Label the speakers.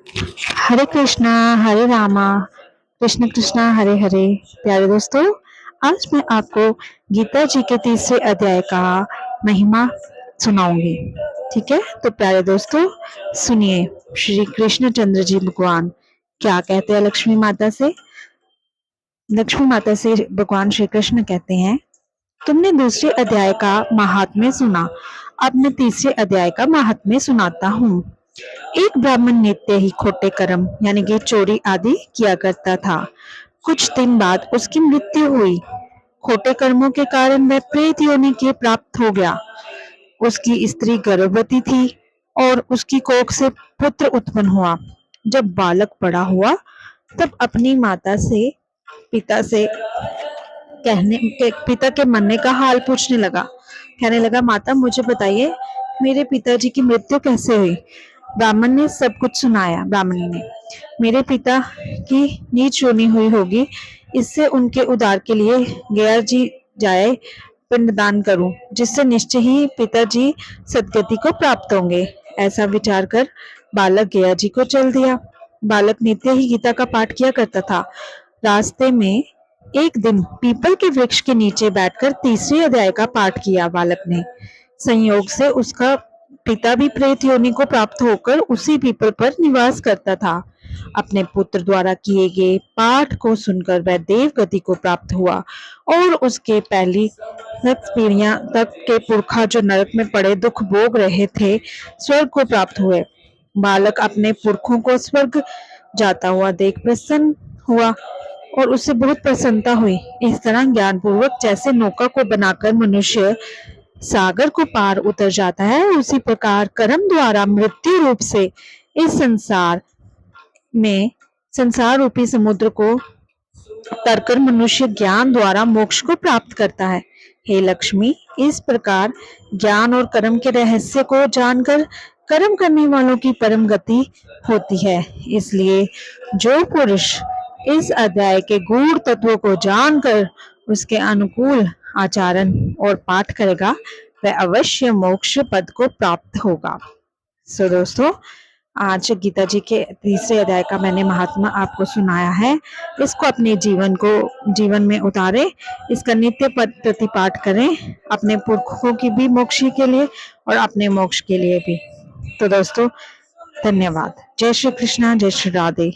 Speaker 1: हरे कृष्णा हरे रामा कृष्ण कृष्णा हरे हरे। प्यारे दोस्तों, आज मैं आपको गीता जी के तीसरे अध्याय का महिमा सुनाऊंगी। ठीक है, तो प्यारे दोस्तों सुनिए, श्री कृष्ण चंद्र जी भगवान क्या कहते हैं लक्ष्मी माता से। लक्ष्मी माता से भगवान श्री कृष्ण कहते हैं, तुमने दूसरे अध्याय का महात्म्य सुना, अब मैं तीसरे अध्याय का महात्म्य सुनाता हूँ। एक ब्राह्मण नित्य ही खोटे कर्म यानी कि चोरी आदि किया करता था। कुछ दिन बाद उसकी मृत्यु हुई। खोटे कर्मों के कारण वह प्रेत योनि के प्राप्त हो गया। उसकी स्त्री गर्भवती थी और उसकी कोख से पुत्र उत्पन्न हुआ। जब बालक बड़ा हुआ तब अपनी माता से पिता से पिता के मरने का हाल पूछने लगा। कहने लगा, माता मुझे बताइए मेरे पिताजी की मृत्यु कैसे हुई। ब्राह्मण ने सब कुछ सुनाया। ब्राह्मणी ने, मेरे पिता की नीच योनि हुई होगी, इससे उनके उद्धार के लिए गया जी जाए पिंडदान करूं, जिससे निश्चय ही पिताजी सदगति को प्राप्त होंगे। ऐसा विचार कर बालक गया जी को चल दिया। बालक नित्य ही गीता का पाठ किया करता था। रास्ते में एक दिन पीपल के वृक्ष के नीचे बैठकर तीसरे अध्याय का पाठ किया बालक ने। संयोग से उसका पिता भी प्रेत योनि को प्राप्त होकर उसी पीपल पर निवास करता था। अपने पुत्र द्वारा किए गए पाठ को सुनकर वह देव गति को प्राप्त हुआ और उसके पहली 10 पीढ़ियां तक के पुरखा जो नरक में पड़े दुख भोग रहे थे, स्वर्ग को प्राप्त हुए। बालक अपने पुरखों को स्वर्ग जाता हुआ देख प्रसन्न हुआ और उससे बहुत प्रसन्नता हुई। इस तरह ज्ञान पूर्वक जैसे नौका को बनाकर मनुष्य सागर को पार उतर जाता है, उसी प्रकार कर्म द्वारा मृत्यु रूप से इस संसार रूपी समुद्र को तरकर मनुष्य ज्ञान द्वारा मोक्ष को प्राप्त करता है। हे लक्ष्मी, इस प्रकार ज्ञान और कर्म के रहस्य को जानकर कर्म करने वालों की परम गति होती है। इसलिए जो पुरुष इस अध्याय के गूढ़ तत्वों को जानकर उसके अनुकूल आचरण और पाठ करेगा, वह अवश्य मोक्ष पद को प्राप्त होगा। सो दोस्तों, आज गीता जी के तीसरे अध्याय का मैंने महात्मा आपको सुनाया है। इसको अपने जीवन में उतारे, इसका नित्य प्रति पाठ करें, अपने पुरखों की भी मोक्ष के लिए और अपने मोक्ष के लिए भी। तो दोस्तों धन्यवाद। जय श्री कृष्णा, जय श्री राधे।